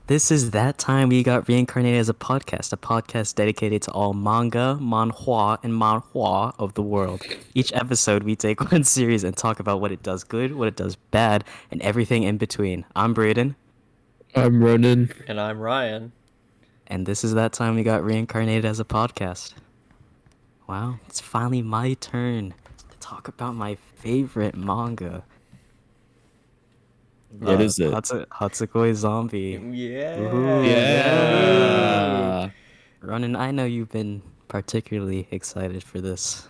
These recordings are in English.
This is that time we got reincarnated as a podcast dedicated to all manga, manhwa, and manhwa of the world. Each episode, we take one series and talk about what it does good, what it does bad, and everything in between. I'm Braden, I'm Ronan. And I'm Ryan. and this is that time we got reincarnated as a podcast. Wow, it's finally my turn to talk about my favorite manga. What is it? Hatsukoi Zombie. Yeah. Ooh, Yeah. Ronan, I know you've been particularly excited for this.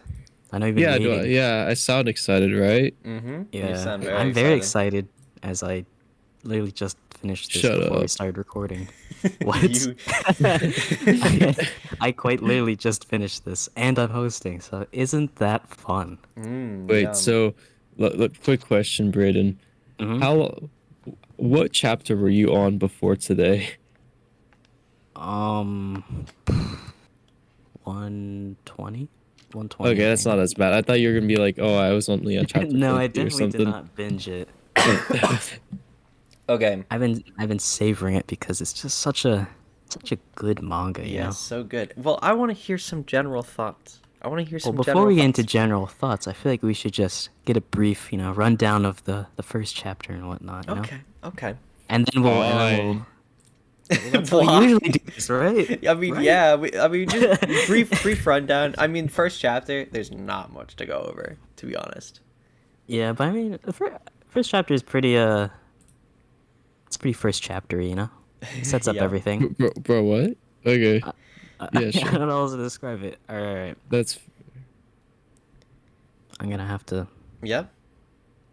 I know you've been Yeah, waiting. I sound excited, right? Mm-hmm. Yeah, You sound very I'm very excited as I literally just finished this Shut before we up. started recording. What? You- I quite literally just finished this, and I'm hosting, so isn't that fun? Wait, yum. so look, quick question, Braden. Mhm. What chapter were you on before today? 120? 120. Okay, I that's think. not as bad. I thought you were gonna be like, oh, I was only on chapter No, I 50 or definitely did something. not binge it. Okay. I've been savoring it because it's just such a good manga, you know? Yes, so good. Well, I want to hear some general thoughts. I want to hear Well, some before general we get into thoughts. general thoughts, I feel like we should just get a brief, rundown of the first chapter and whatnot, you know? Okay. And then Why? that's how we Why? usually do this, right? I mean, Right? yeah. Just brief rundown. I mean, first chapter. There's not much to go over, to be honest. Yeah, but I mean, the first chapter is pretty, it's pretty first chapter, you know? It sets up Yeah. everything. Bro, what? Okay, yeah, I sure. don't know how to describe it. Alright, That's I'm gonna have to... Yeah.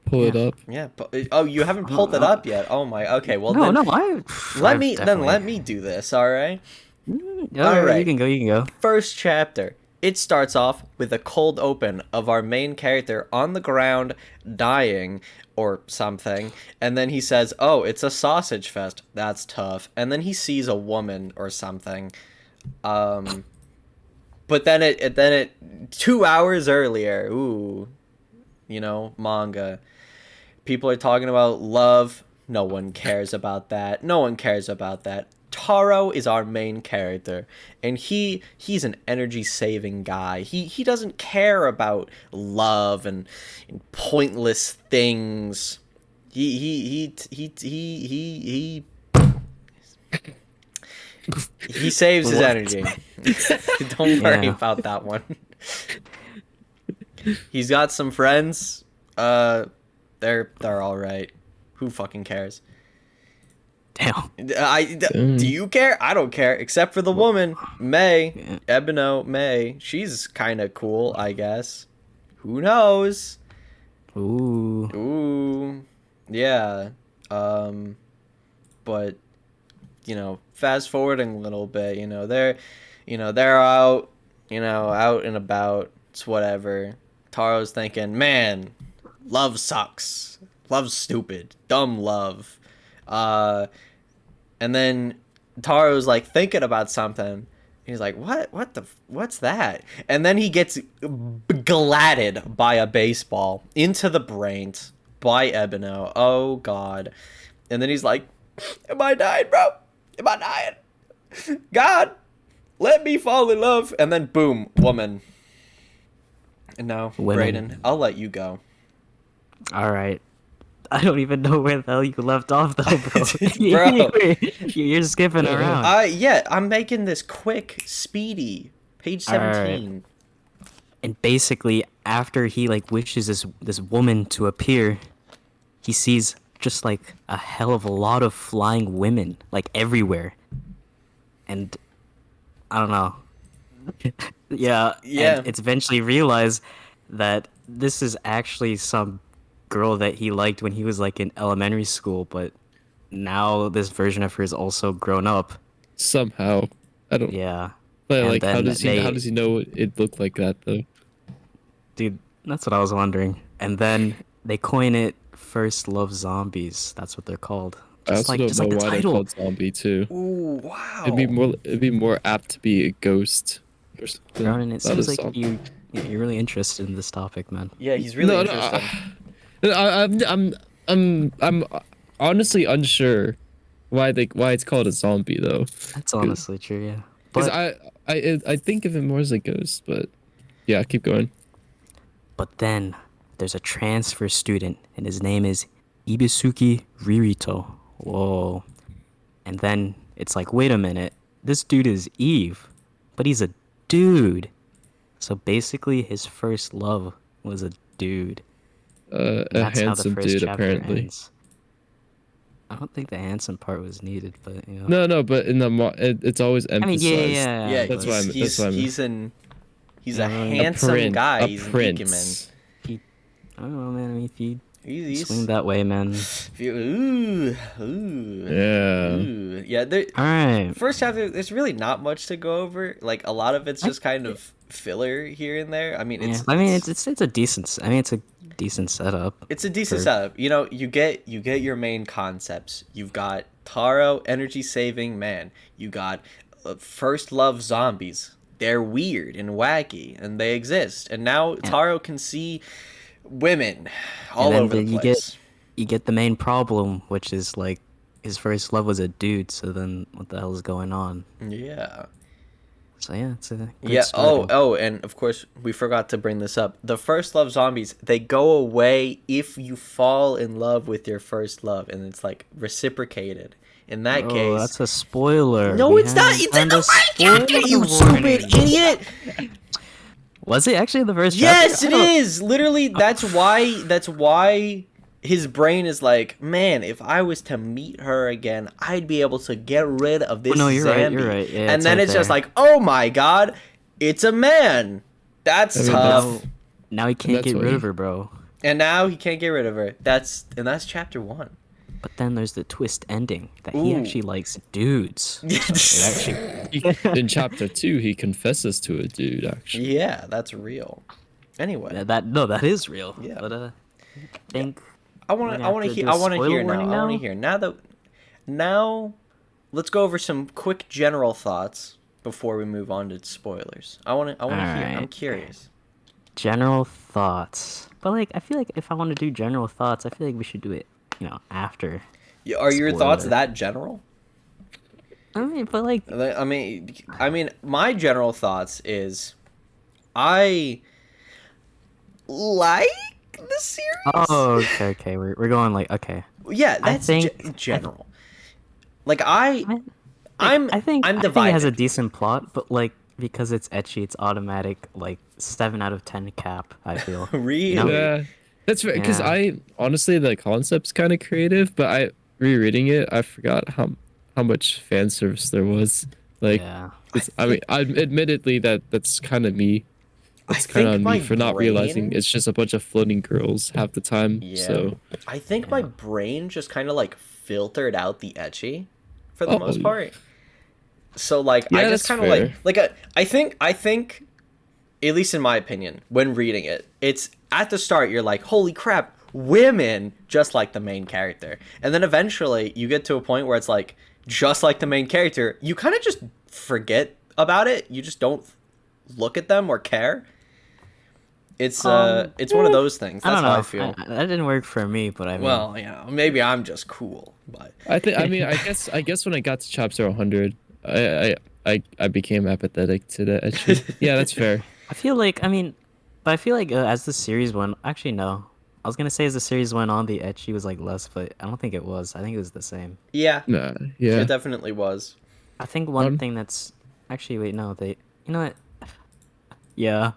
pull it up. Yeah. Oh, you haven't pulled it up yet. Oh my. Okay. Well, No, then no, let I've me definitely... do this. All right. Alright, right. you can go. First chapter. It starts off with a cold open of our main character on the ground dying or something, and then he says, "Oh, it's a sausage fest. That's tough." And then he sees a woman or something. But then it 2 hours earlier, manga. People are talking about love. No one cares about that. No one cares about that. Taro is our main character, and he's an energy saving guy. He doesn't care about love and pointless things. He saves his What? energy. Don't worry Yeah. about that one. He's got some friends. They're all right. Who fucking cares? Damn. Do you care? I don't care, except for the woman, May, Yeah. Ebino May. She's kind of cool, I guess. Who knows? Ooh. Ooh, yeah. But fast forwarding a little bit, they're out, out and about. It's whatever. Taro's thinking, man, love sucks. Love's stupid. Dumb love. And then Taro's like thinking about something. He's like, what's that? And then he gets gladded by a baseball into the brain by Ebino. Oh God. And then he's like, am I dying, bro? Am I dying? God, let me fall in love. And then boom, woman. And now, Women. Brayden, I'll let you go. Alright. I don't even know where the hell you left off, though, bro. Bro. You're skipping around. Yeah, I'm making this quick, speedy. Page 17. And basically, after he, wishes this woman to appear, he sees just, a hell of a lot of flying women, everywhere. And, I don't know. Yeah. Yeah. And it's eventually realized that this is actually some girl that he liked when he was in elementary school, but now this version of her is also grown up. Somehow, I don't. Yeah. But And like, how then does he know it looked like that though? Dude, that's what I was wondering. And then they coin it First Love Zombies. That's what they're called. I also don't know the why they're title. called zombie too. Ooh, wow. It'd be more apt to be a ghost or something. Ronan, it not a seems like zombie. you're really interested in this topic, man. Yeah, he's really No, interested. I'm honestly unsure why it's called a zombie though. That's honestly true, yeah. Because But I think of it more as a ghost, but yeah, keep going. but then there's a transfer student, and his name is Ibisuki Ririto. Whoa. And then it's like, wait a minute, this dude is Eve, but he's a dude. So basically, his first love was a dude. A That's how the handsome first dude chapter apparently. ends. I don't think the handsome part was needed, but you know. No, but in the it's always I mean, yeah, emphasized. yeah, Yeah, That's but why I'm. That's why I'm. he's Yeah, a I mean, handsome guy. A He's an prince. I don't know, man. I mean, if you He's swing that way, man. Yeah. Yeah. All right. First chapter, there's really not much to go over. Like a lot of it's just kind of filler here and there. I mean, Yeah. I mean, it's a decent. I mean, it's a decent setup. it's a decent for- setup. You know, you get your main concepts. You've got Taro, energy saving man. You got first love zombies. They're weird and wacky, and they exist. And now Taro can see women all then over the you place. You get the main problem, which is like his first love was a dude. So then, what the hell is going on? Yeah. So yeah, it's a good Yeah. story. And of course we forgot to bring this up. The first love zombies, they go away if you fall in love with your first love, and it's like reciprocated. In that Oh, case, that's a spoiler. no, We it's not. haven't It's in found a the right chapter, you spoiler stupid warning. idiot. Was it actually the first Yes, chapter? it is. Literally, that's why his brain is like, man, if I was to meet her again, I'd be able to get rid of this no, you're right, zombie. you're right. Yeah, and it's then right it's just there. like, oh my god, it's a man. That's I mean, tough. Now he can't that's get what rid he- of her, bro. And now he can't get rid of her. That's chapter 1. But then there's the twist ending that he Ooh. actually likes dudes. It actually, In chapter 2, he confesses to a dude. Actually, Yeah, that's real. Anyway, that is real. Yeah. But I think I want to have to hear do a I want to spoiler hear now. warning I want to now? hear. Now let's go over some quick general thoughts before we move on to spoilers. I want to hear. I'm Alright. curious. general thoughts. But like, I feel like if I want to do general thoughts, I feel like we should do it, after. Yeah, are your thoughts Spoiler. that general? I mean, but like, I mean, my general thoughts is, I like the series. oh, okay, we're going like, okay. Yeah, I that's think- general. Like I'm I think I'm it divided. has a decent plot, but like because it's ecchi, it's automatic like 7 out of 10 cap. I feel. Really? No. yeah, that's right. Because Yeah. I honestly the concept's kind of creative, but I rereading it, I forgot how much fan service there was. Like, Yeah. I mean, admittedly that's kind of me. It's kind of on me for not realizing it's just a bunch of floating girls half the time. Yeah. So I think my brain just kind of like filtered out the ecchi for the most Oh. part. So like Yeah, I just that's kind of fair. I think at least in my opinion when reading it, it's at the start you're like, holy crap, women just like the main character. And then eventually you get to a point where it's like just like the main character, you kind of just forget about it. You just don't look at them or care. It's one of those things. I That's don't know. how I feel. That didn't work for me, but I mean, Well, maybe I'm just cool, but I think I guess when I got to chapter 100, I became apathetic to the ecchi. Yeah, that's fair. I feel like as the series went, actually no, I was gonna say as the series went on, the ecchi was like less, but I don't think it was. I think it was the same. yeah, Nah, yeah. it definitely was. I think one Um, thing that's actually wait no they you know what yeah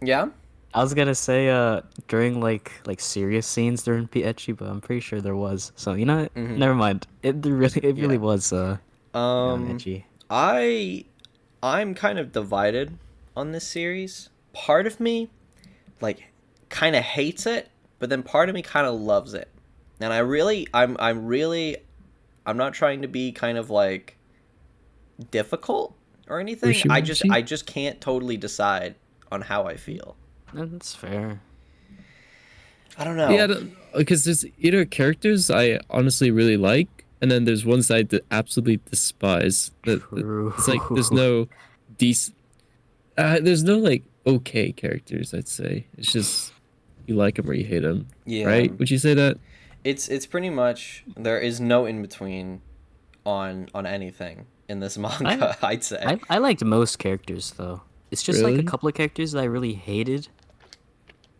Yeah, I was gonna say during like serious scenes during the ecchi, but I'm pretty sure there was. So you know what? Never mind. It really was ecchi. I'm kind of divided on this series. Part of me, like, kind of hates it, but then part of me kind of loves it. And I'm not trying to be kind of like difficult or anything. I Wishy-washy? just can't totally decide on how I feel. That's fair. I don't know. Yeah, because there's either characters I honestly really like, and then there's ones I absolutely despise. It's like there's no decent, there's no like okay characters. I'd say it's just you like them or you hate them. Yeah. Right? Would you say that? It's pretty much there is no in between. on anything in this manga. I'd say. I liked most characters though. It's just like a Really? couple of characters that I really hated,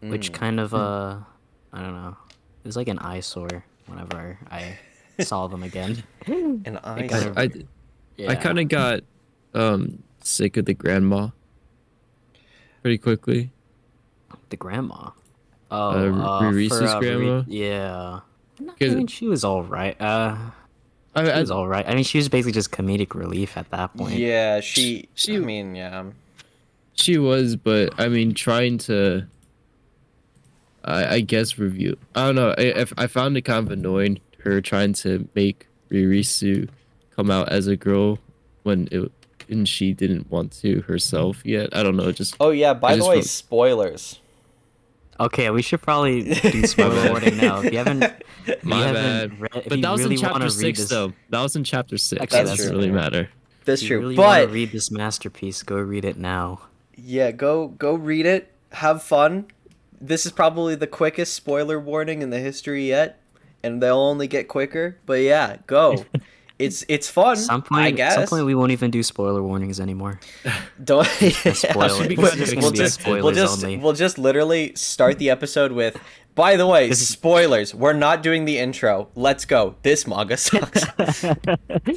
which Mm. kind of I don't know. It was like an eyesore whenever I saw them again. And I kind of- I Yeah. kind of got sick of the grandma pretty quickly. the grandma. Ririsa's grandma? Yeah. I 'Cause- mean, she was all right. She I, was all right. I mean, she was basically just comedic relief at that point. yeah, she. She- I mean, yeah. She was, but I mean, trying to, I guess, review. I don't know. I found it kind of annoying her trying to make Ririsu come out as a girl when and she didn't want to herself yet. I don't know. Just Oh yeah. By the just way, felt- spoilers. Okay, we should probably do spoiler warning now. If you haven't, My if you bad. haven't read, if But you that was really in want chapter to read 6, this, though. That was in chapter 6. Okay, That that's doesn't true. really matter. That's if you true. really want But to read this masterpiece, go read it now. yeah, go read it. Have fun. This is probably the quickest spoiler warning in the history yet, and they'll only get quicker. But yeah, go. It's fun. Some point, I guess. some point we won't even do spoiler warnings anymore. Don't Spoiler. should be we'll, kind of we'll expect just spoilers only. we'll just literally start the episode with. By the way, This is- spoilers. We're not doing the intro. Let's go. This manga sucks.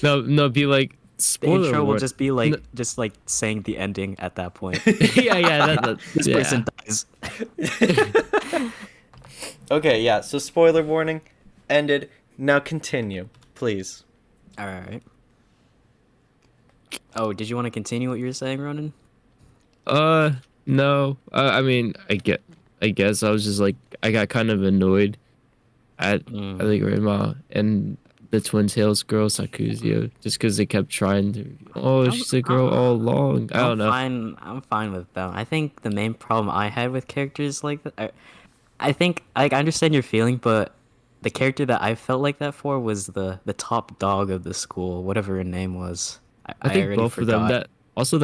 No, be like The spoiler. intro will warning. just be like, just like saying the ending at that point. yeah. This yeah. person dies. Okay, yeah. So spoiler warning ended. Now continue, please. All right. Oh, did you want to continue what you were saying, Ronan? No. I mean, I guess I was just like, I got kind of annoyed at the grandma and the Twin Tails girl Sakuzio just because they kept trying to. Oh, she's a girl all along. I don't know. I'm fine with them. I think the main problem I had with characters like that, I think like, I understand your feeling, but the character that I felt like that for was the top dog of the school, whatever her name was. I think already both of them. forgot. That also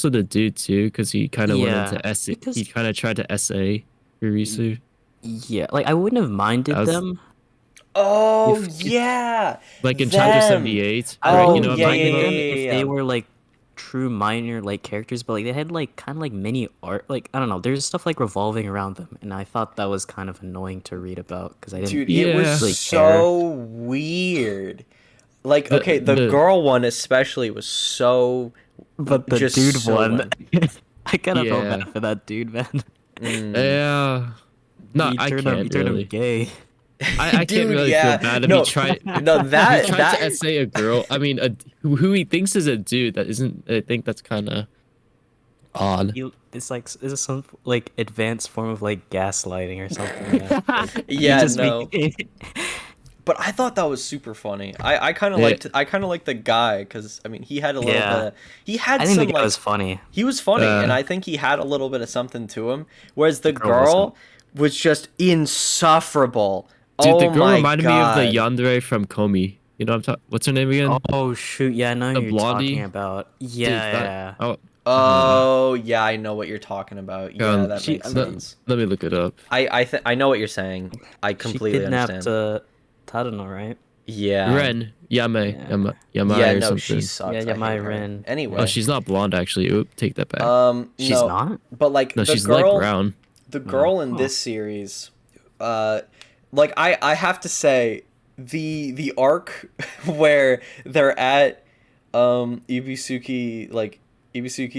the dude too, because he kind of Yeah, went into essay. because- He kind of tried to essay Ririsu. Yeah, like I wouldn't have minded That was- them. Oh If- yeah. Like in chapter Them. 78. I Oh, would you know, have yeah, minded yeah, them yeah, if yeah. they were like true minor like characters, but like they had like kind of like mini art. Like I don't know, there's stuff like revolving around them, and I thought that was kind of annoying to read about because I didn't. Dude, Yeah. it was really so weird. Like, The- okay, the the- girl one especially was so. But the just dude so one, I kind of felt Yeah. bad for that dude, man. Yeah. No, he I turned can't he turned really. him gay. I can't Dude, really yeah. feel bad if No, he tried. No, that he tried that to essay a girl. I mean, who he thinks is a dude that isn't. I think that's kind of odd. It's like is some like advanced form of like gaslighting or something. Like, he Yeah, just no. make- But I thought that was super funny. I kind of Yeah. liked the guy because I mean he had a little Yeah. bit. He had I think some the guy like was funny. he was funny, Uh, and I think he had a little bit of something to him. Whereas the girl girl was just insufferable. Dude, oh the girl my reminded God. me of the yandere from Komi. You know what I'm talking? What's her name again? Oh shoot! Yeah, I know The who you're blondie? talking about. Dude, Yeah, that- yeah. Oh, Oh yeah, I know what you're talking about. Yeah, that she- makes let, sense. let me look it up. I know what you're saying. I completely she kidnapped understand. Tadano, right? Yeah. Ren Yame Yeah. Yamai Yeah, or no, something. she sucks. Yeah, I hate Yamai her. Ren. Anyway. Oh, she's not blonde actually. Oop, take that back. She's no, not. But like no, the she's girl, like brown. the girl in Huh. this series, like I have to say the arc where they're at Ibisuki's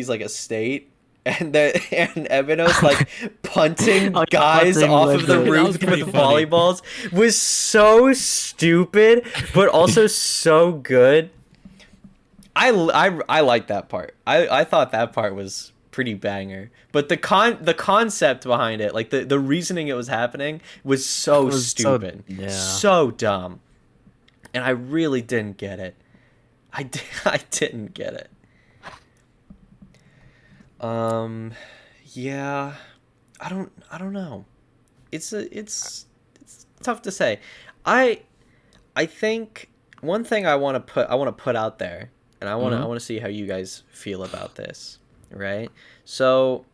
like estate. And Ebino's like punting Oh, guys punting off with of the the- That roof was pretty with funny. volleyballs was so stupid, but also so good. I like that part. I thought that part was pretty banger. But the concept behind it, like the reasoning it was happening, was so was so- stupid, yeah. so dumb, and I really didn't get it. I didn't get it. Yeah, I don't know. It's tough to say. I think one thing I want to put out there, and I want to see how you guys feel about this, right? So,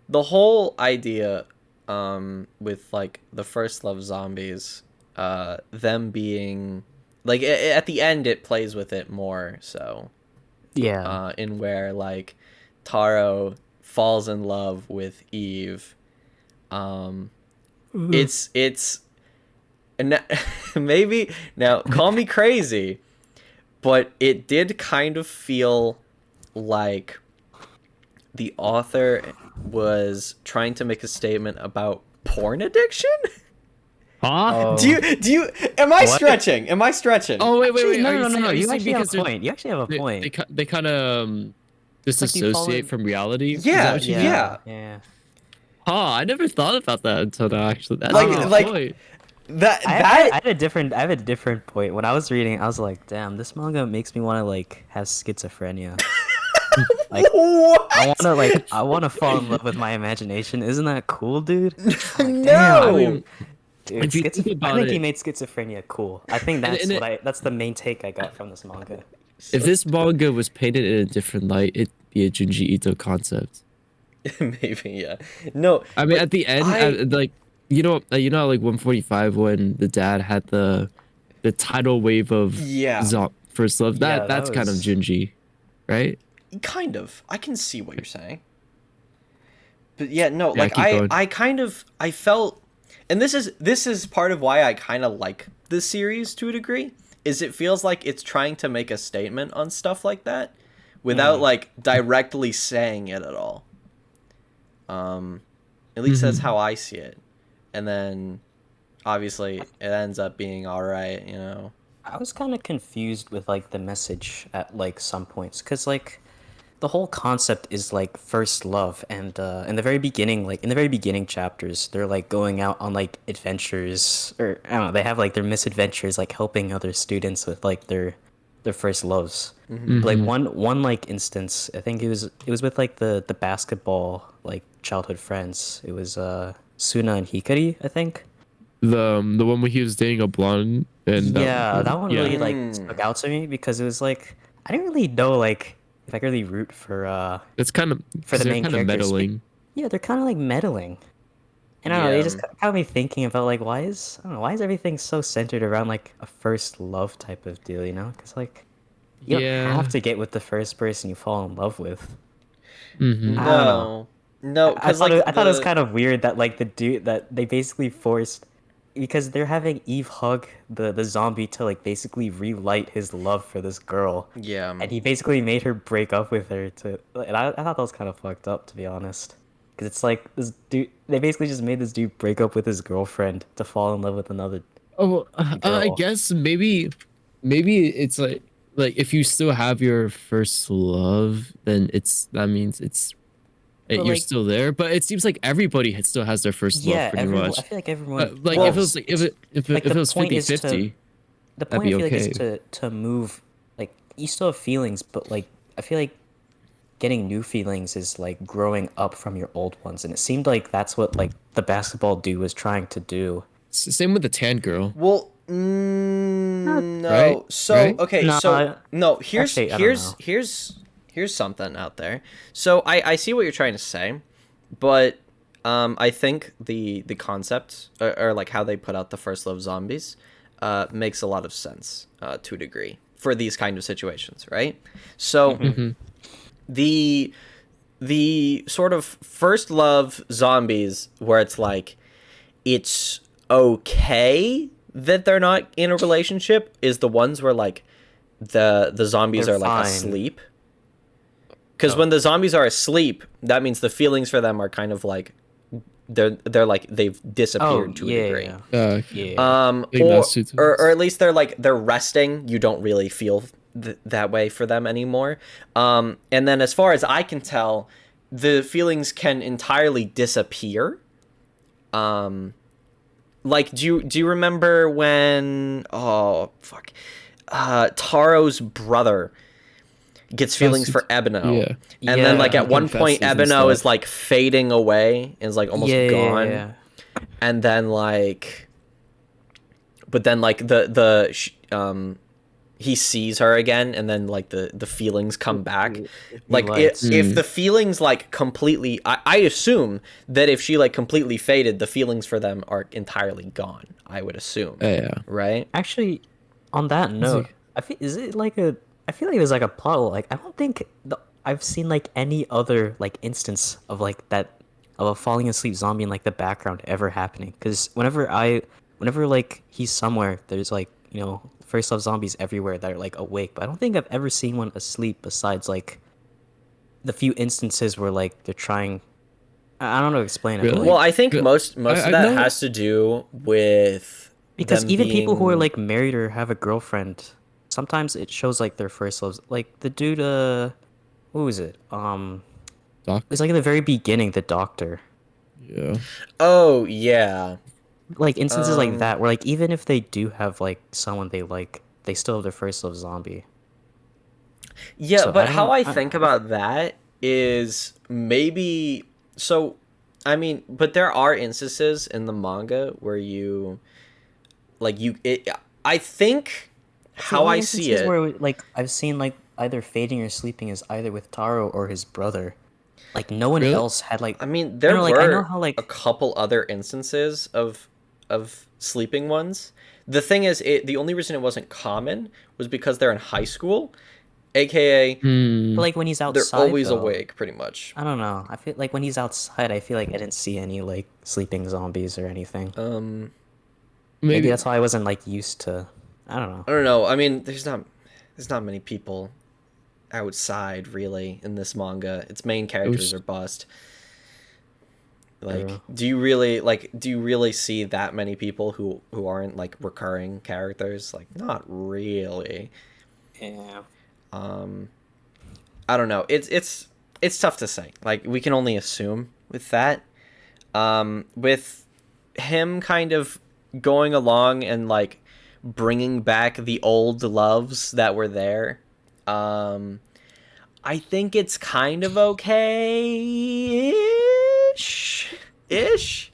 the whole idea with like the first love zombies, them being like at the end it plays with it more so. Yeah. In where like Taro falls in love with Eve. It's and maybe now call me crazy, but it did kind of feel like the author was trying to make a statement about porn addiction. Huh? Oh. Do you am I What? stretching? Am I stretching? Oh wait, Actually, no, Are no, no, no. are You saying actually have because a point. You actually have a point. they kind of like you fall disassociate in- from reality? Is Yeah, that what you mean? yeah. Yeah. Huh? I never thought about that until now. Actually, that's Like- a good like- point. That I had a different point. When I was reading, I was like, damn, this manga makes me want to like have schizophrenia. Like what? I wanna fall in love with my imagination. Isn't that cool, dude? No. I mean, Dude, if you think I about think he it- made schizophrenia cool. I think And- that's and that's the main take I got from this manga. if this manga was painted in a different light, it'd be a Junji Ito concept. Maybe, yeah. No, I mean, but at the end, I- like like 145 when the dad had the tidal wave of Yeah. first love. Yeah, that That's kind of was- Junji, right? kind of. I can see what you're saying. But yeah, no, Yeah, like keep going. I kind of I felt, and this is part of why I kind of like this series to a degree, is it feels like it's trying to make a statement on stuff like that without like directly saying it at all. At least that's how I see it. And then obviously it ends up being all right, you know. I was kind of confused with like the message at like some points, cause like the whole concept is like first love, and in the very beginning, like in the very beginning chapters, they're like going out on like adventures, or I don't know, they have like their misadventures, like helping other students with like their first loves. But, like one like instance, I think it was with like the basketball like childhood friends. It was Suna and Hikari, I think. The one where he was dating a blonde and That one really like Mm. stuck out to me because it was like I didn't really know like if I could really root for it's kind of for the they're main kind of characters. meddling. Yeah, they're kind of like meddling, and I don't know, they Yeah. just got me thinking about like why is everything so centered around like a first love type of deal, you know? Because like you Yeah. don't have to get with the first person you fall in love with. Mm-hmm. I don't know. No, I because thought like I thought it was the- kind of weird that like the dude that they basically forced, because they're having Eve hug the zombie to like basically relight his love for this girl, yeah. and he basically made her break up with her to. And I thought that was kind of fucked up, to be honest, because it's like this dude. They basically just made this dude break up with his girlfriend to fall in love with another. Oh, I Girl. guess maybe it's like if you still have your first love, then that means you're like- still there. But it seems like everybody still has their first love Yeah, pretty everyone. much. I feel like everyone. Like Well, if it was like if like, it the was point is to- 50-50, The That'd point be I feel like is okay. to move, like you still have feelings, but like I feel like getting new feelings is like growing up from your old ones, and it seemed like that's what like the basketball dude was trying to do. same with the tan girl. Well, no. Right? So Right? okay, No, so no. Here's actually, I don't here's know. here's something out there. So I see what you're trying to say, but I think the concept or like how they put out the first love zombies makes a lot of sense to a degree for these kind of situations, right? So the sort of first love zombies where it's like it's okay that they're not in a relationship is the ones where like the zombies They're are like fine. asleep. Because when the zombies are asleep, that means the feelings for them are kind of like they're like they've disappeared to a degree. yeah. think that's two Or at least they're resting. You don't really feel that way for them anymore. And then as far as I can tell, the feelings can entirely disappear. Like do you remember when Taro's brother gets feelings for Ebino? Yeah. And then Yeah. like at one point Confesses and Ebino is stuff. like fading away and is like almost gone. Yeah. And then like but then like he sees her again, and then like the feelings come back. Like Relights. if the feelings like completely, I assume that if she like completely faded, the feelings for them are entirely gone. I would assume, Yeah. right? Actually, On that It's note, like, I feel is it like a I feel like there's like a plot hole. Like I don't think I've seen like any other like instance of like that of a falling asleep zombie in like the background ever happening. Because whenever like he's somewhere, there's like first love zombies everywhere that are like awake. But I don't think I've ever seen one asleep besides like the few instances where like they're trying. I don't know how to explain it, but really? Well, like I think But most of I that know. has to do with because them even people who are being. like married or have a girlfriend, sometimes it shows like their first loves. Like the dude, what was it? It Doc. was like in the very beginning, the doctor. Yeah. Oh yeah. Like instances like Um. that, where like even if they do have like someone they like, they still have their first love zombie. Yeah, So I but how don't. I think about that is maybe so. I mean, but there are instances in the manga where you like you it. I think It's the how only I see instances it. where like I've seen like either fading or sleeping is either with Taro or his brother. Like no one Really? else had like. I mean, I there don't know. Like I know were how a like. couple other instances of sleeping ones. The thing is, the only reason it wasn't common was because they're in high school, aka But Hmm. like when he's they're outside always though, awake, pretty much. I don't know. I feel like when he's outside, I feel like I didn't see any like sleeping zombies or anything. Um, Maybe Maybe. that's why I wasn't like used to. I don't know. I don't know. I mean, there's not many people outside really in this manga. Its main characters are Ghost. bust. Like, True. do you really see that many people who aren't like recurring characters? Like, not really. Yeah. Um, I don't know. It's tough to say. Like, we can only assume with that. With him kind of going along and like bringing back the old loves that were there. Um, I think it's kind of okay ish.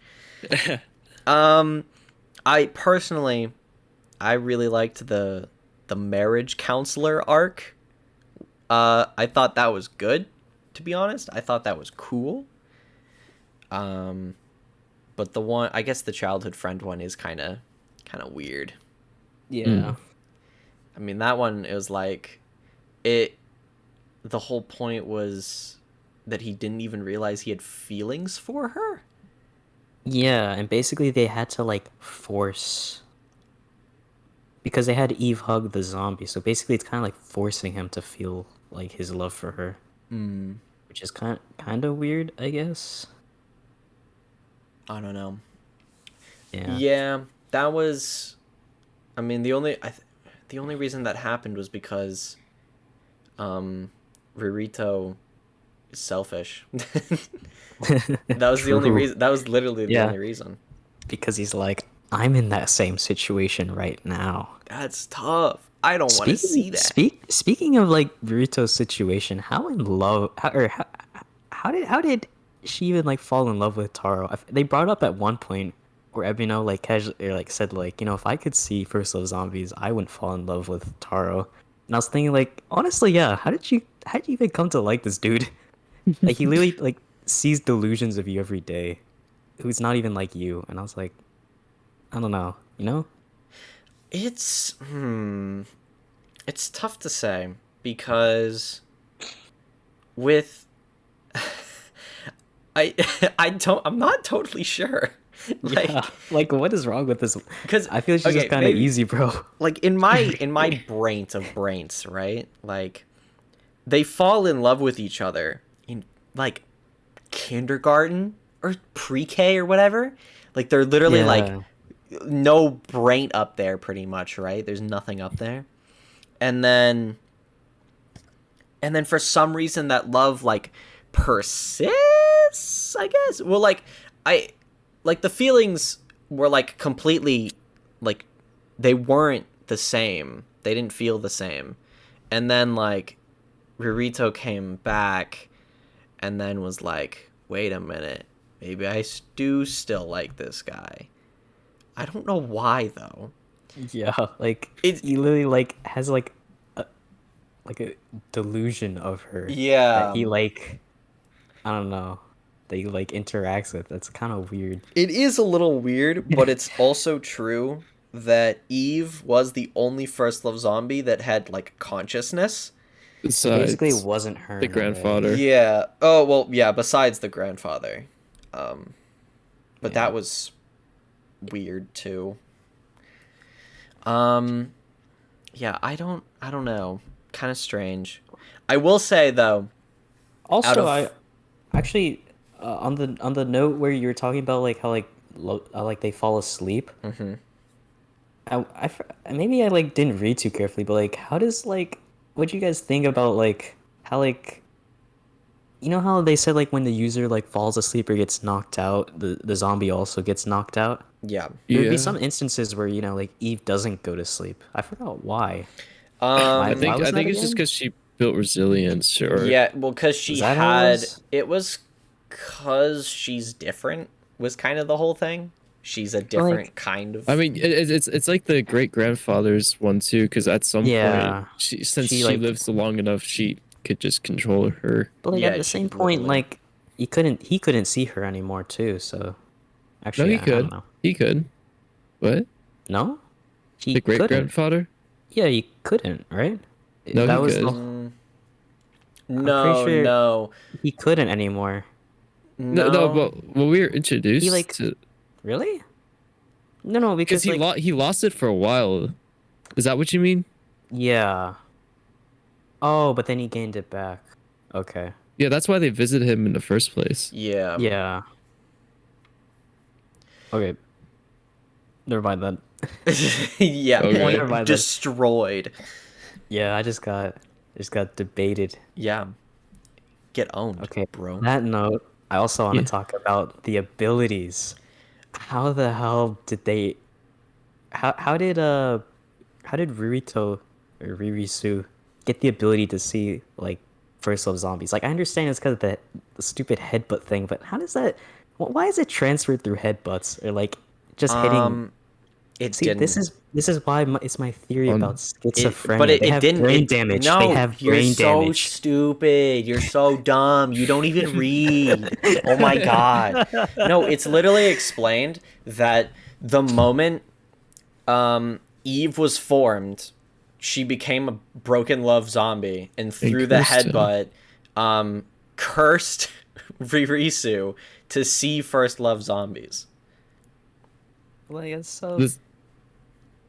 Um, I personally, I really liked the marriage counselor arc. I thought that was good, to be honest. I thought that was cool. Um, but the one, I guess the childhood friend one is kind of weird. Yeah. I mean, that one it was like it. The whole point was that he didn't even realize he had feelings for her. Yeah, and basically they had to like force because they had Eve hug the zombie. So basically it's kind of like forcing him to feel like his love for her, Hmm. which is kind of weird, I guess. I don't know. Yeah. Yeah, that was. I mean, the only reason that happened was because, um, Ririto is selfish. That was the only True. reason. That was literally the Yeah, only reason. because he's like, I'm in that same situation right now. That's tough. I don't want to see that. Speaking of like Burrito's situation, how in love how did she even like fall in love with Taro? They brought up at one point where Ebino like casually or, like said like if I could see First Love Zombies, I wouldn't fall in love with Taro. And I was thinking like honestly, yeah, how did you even come to like this dude? Like he literally like sees delusions of you every day, who's not even like you. And I was like, I don't know, you know? It's It's tough to say because with I I'm not totally sure. Like Yeah, like what is wrong with this? cuz I feel she's okay, just kind of maybe easy, bro. like in my brains of brains, right? Like they fall in love with each other in like kindergarten or pre-K or whatever. Like they're literally like Yeah, no brain up there pretty much, right? There's nothing up there. And then for some reason that love like persists, I guess. Well, like I like the feelings were like completely like they weren't the same. They didn't feel the same. And then like Ririto came back and then was like, "Wait a minute. Maybe I do still like this guy." I don't know why though. yeah. Like It's he literally like has like a delusion of her that yeah. he like I don't know that he like interacts with. That's kind of weird. It is a little weird, but it's also true that Eve was the only first love zombie that had like consciousness. It basically Besides wasn't her. the in a way. grandfather. Yeah. Oh well. Yeah. Besides the grandfather, but Yeah. that was weird too. Um, yeah. I don't know. Kind of strange. I will say though. Also, of- I actually on the note where you were talking about like how like like they fall asleep. Mhm. Maybe I like didn't read too carefully, but like how does like what do you guys think about like how like you know how they said like when the user like falls asleep or gets knocked out, the zombie also gets knocked out? Yeah. There would be Yeah. some instances where you know like Eve doesn't go to sleep. I forgot why. I Why think was I that think it's just again? because she built resilience, or Yeah. Well, because she Is that how it had. was? It was because she's different. Was kind of the whole thing. She's a different Like kind of. I mean, it's like the great grandfather's one too, because at some point, yeah, since she she like lives long enough, she could just control her. but like at Yeah. the She same could point literally. like he couldn't see her anymore too. So No, actually he I don't could. know. He could. What? No, he The great couldn't. grandfather? Yeah, he couldn't. Right? No, That he was the. could. I'm pretty No. sure No. he couldn't anymore. No, no, No. but when we were He introduced like to, really? No, because because like he lost it for a while. Is that what you mean? yeah. Oh, but then he gained it back. Okay. Yeah, that's why they visited him in the first place. Yeah. Yeah. Okay. Never mind then. Yeah. Okay. Point Never mind then. destroyed. Yeah, I just got debated. Yeah. Get owned, Okay. bro. On that note, I also want to Yeah. talk about the abilities. How the hell did they how did Ririto or Ririsu get the ability to see like first love zombies? Like I understand it's because of the stupid headbutt thing, but how does that why is it transferred through headbutts or like just hitting It See, didn't. this is why it's my theory about On schizophrenia. But They it have didn't. brain It damage. They no. have You're brain so damage. stupid. You're so dumb. You don't even read. Oh my god. No, it's literally explained that the moment Eve was formed, she became a broken love zombie, and through the cursed him. headbutt, cursed Ririsu to see first love zombies. Like it's so This,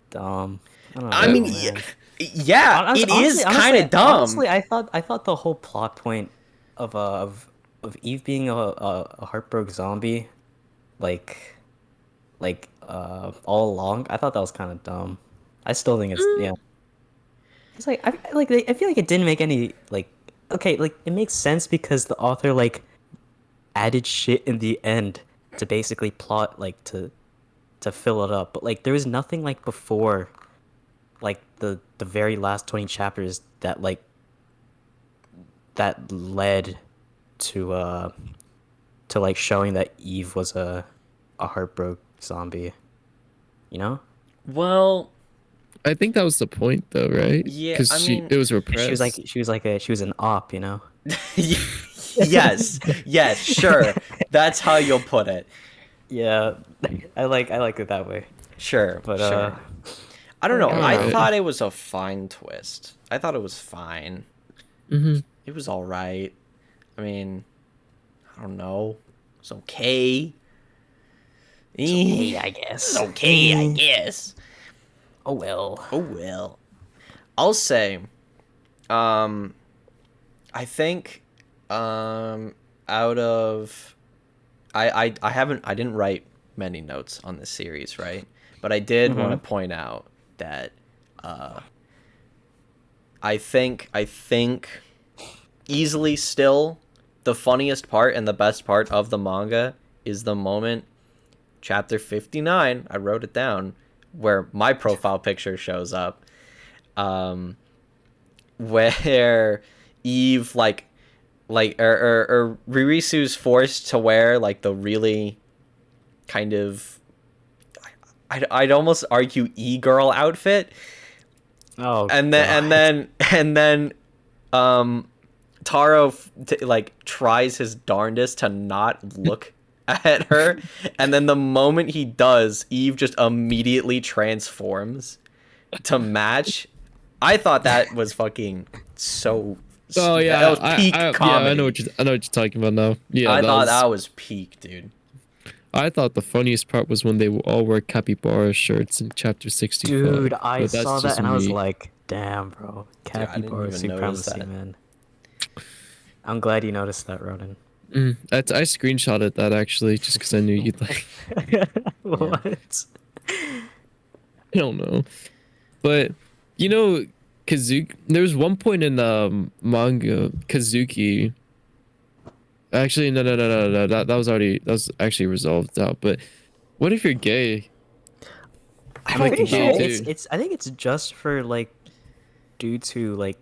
dumb. I don't I know, mean, man. yeah, it is kind of dumb. Honestly, I thought the whole plot point of Eve being a heartbroken zombie, like all along, I thought that was kind of dumb. I still think it's yeah. It's like I feel like it didn't make any like okay like it makes sense because the author like added shit in the end to basically plot like to fill it up, but like there was nothing like before like the very last 20 chapters that like that led to like showing that Eve was a heartbroken zombie, you know? Well, I think that was the point, though, right? Yeah, Because I mean, it was repressed. She was an op, you know? yes, yes, sure. That's how you'll put it. Yeah, I like it that way. Sure, But sure. I don't know. I Alright. thought it was a fine twist. I thought it was fine. Mm-hmm. It was all right. I mean, I don't know. It's okay. okay, I guess. It's okay, I guess. Oh well. Oh well. I'll say, I think, out of, I didn't write many notes on this series, right? But I did want to point out that, I think easily still the funniest part and the best part of the manga is the moment, chapter 59, I wrote it down, where my profile picture shows up, where Eve or Ririsu's forced to wear like the really kind of, I'd almost argue e-girl outfit, Oh, and God. then Taro like tries his darndest to not look at her, and then the moment he does, Eve just immediately transforms to match. I thought that was fucking so. Oh yeah, that was peak comedy. Yeah, I know what you're talking about now. Yeah, I thought that was peak, dude. I thought the funniest part was when they all wear capybara shirts in chapter 65. Dude, I But that's saw that just and I was me. like, damn, bro. I didn't Capybara even notice supremacy, that. man. I'm glad you noticed that, Ronan. I screenshotted that actually just because I knew you'd like. What? I don't know, but you know, Kazuki. There was one point in manga Kazuki. Actually, no. That was actually resolved out. But what if you're gay? I'm like pretty the sure gay dude. It's I think it's just for like dudes who like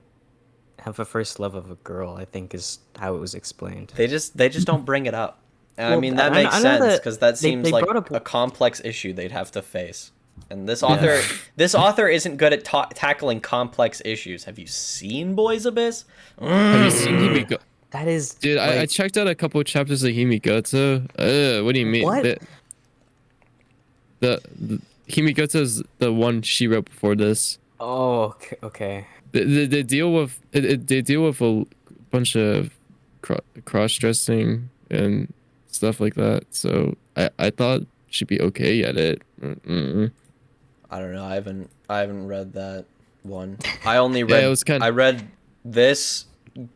have a first love of a girl, I think is how it was explained. they just don't bring it up. And I Well, mean that I makes know sense that because that they seems like brought up- a complex issue they'd have to face. And this author isn't good at tackling complex issues. Have you seen Boys Abyss? Have you seen Himiko? That is Dude, I like, checked out a couple of chapters of Himikoto. What do you mean? What? The Himikoto's the one she wrote before this. oh, okay. They deal with they deal with a bunch of cross dressing and stuff like that. So I thought she'd be okay at it. I don't know. I haven't read that one. I only read. it was I read this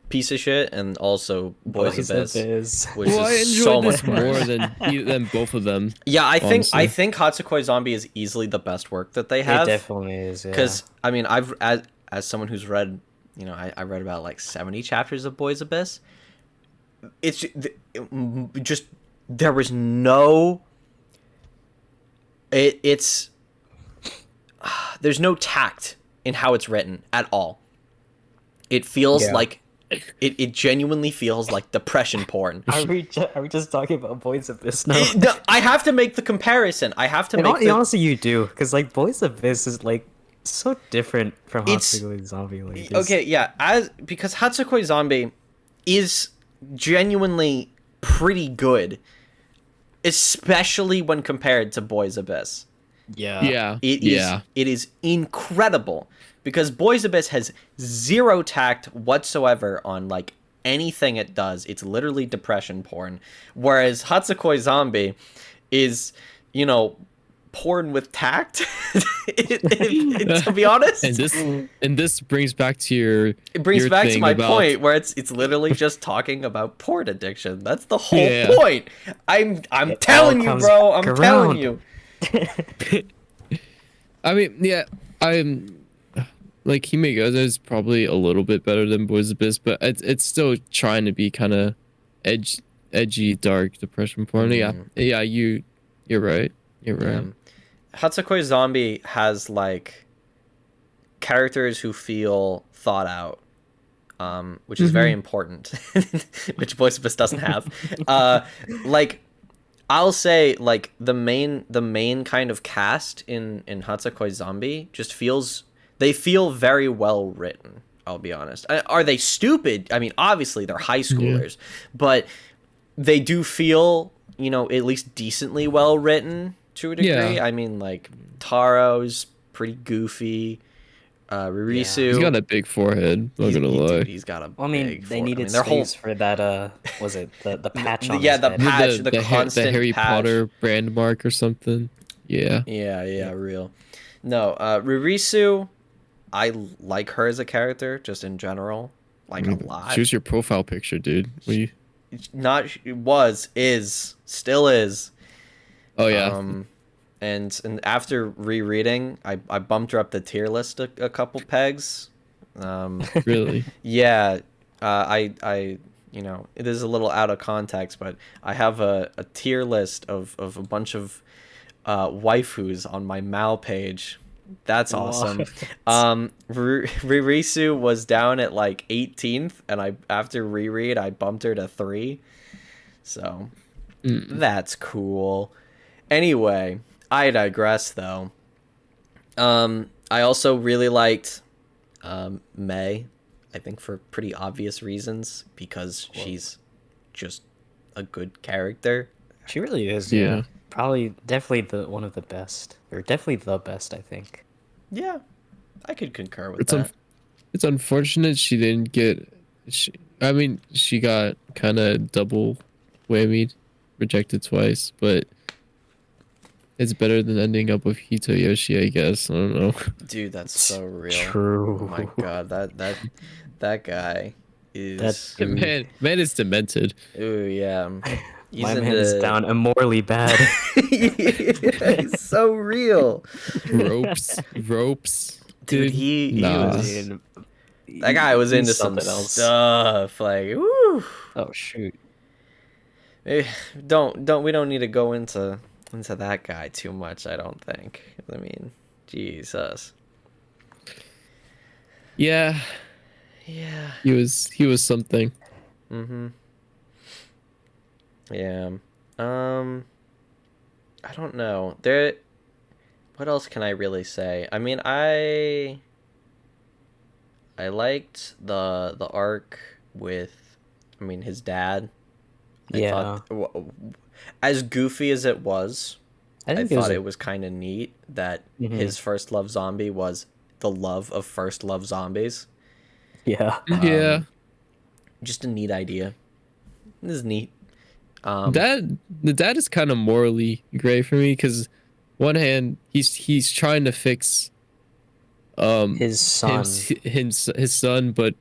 piece of shit and also Boys Abyss, which Well, I is enjoyed so this much more worse. than both of them. Yeah, I think honestly. Hatsukoi Zombie is easily the best work that they It have. definitely is, yeah. Because I mean, as someone who's read, you know, I read about like 70 chapters of Boys Abyss. It's just there was no. It's there's no tact in how it's written at all. It feels like it genuinely feels like depression porn. Are we just talking about Boys Abyss now? I have to make the comparison. I have to And make the, honestly, you do, because like Boys Abyss is like so different from It's- Hatsukoi Zombie. Like, okay, yeah, because Hatsukoi Zombie is genuinely pretty good, especially when compared to Boys Abyss. yeah. It is incredible because Boys Abyss has zero tact whatsoever on like anything it does. It's literally depression porn, whereas Hatsukoi Zombie is, you know, porn with tact. To be honest, And this brings back to your. it brings your back to thing my about- point where it's literally just talking about porn addiction. That's the whole Yeah. point. I'm It telling all you, comes bro. I'm back telling around. you. I mean, yeah, I'm like Himigoza is probably a little bit better than Boys Abyss, but it's still trying to be kind of edgy, dark depression porn. Yeah, you're right. You're right. Hatsukoi Zombie has like characters who feel thought out, which is very important, which Boys Abyss doesn't have. Like I'll say, like the main kind of cast in Hatsukoi Zombie just they feel very well written. I'll be honest. Are they stupid? I mean, obviously they're high schoolers, but they do feel, you know, at least decently well written to a degree. Yeah. I mean, like Taro's pretty goofy. Ririsu, He's got a big forehead. Not gonna lie. dude, he's got a Well, I mean, big they forehead. needed their whole space for that. Was it the patch on yeah, his the head? patch, the the constant Harry patch. Potter brand mark or something. Yeah. Yeah, real. No, Ririsu, I like her as a character, just in general, like a lot. Choose your profile picture, dude. What you... Still is. Oh yeah. And after rereading, I bumped her up the tier list a couple pegs. Really. Yeah, I you know, it is a little out of context, but I have a tier list of a bunch of waifus on my Mal page. That's awesome. Ririsu was down at like 18th, and after reread I bumped her to 3. So that's cool. Anyway, I digress though. I also really liked May, I think for pretty obvious reasons, because she's just a good character. She really is. Yeah. Yeah. Probably, definitely one of the best, or definitely the best, I think. Yeah, I could concur with It's that. it's unfortunate she didn't get. I mean, she got kind of double whammied, rejected twice, but it's better than ending up with Hitoyoshi, I guess. I don't know. Dude, that's so real. True. Oh my god, that guy That is. dude. Man is demented. Ooh, yeah. He's My man is down immorally bad. He's so real. Ropes, Dude, he nah. was. Dude, That guy was he's into some something else. stuff. Like, woo. Oh shoot. Eh, we don't need to go into that guy too much, I don't think. I mean, Jesus. Yeah, Yeah. he was something. Mm-hmm. Yeah. I don't know. What else can I really say? I mean, I liked the arc with, I mean, his dad. I Yeah. thought, as goofy as it was, I I think thought it was kind of neat that Mhm. his first love zombie was the love of first love zombies. Yeah. Yeah, Just a neat idea. This is neat. the dad is kind of morally gray for me because one hand he's trying to fix His son. his son, but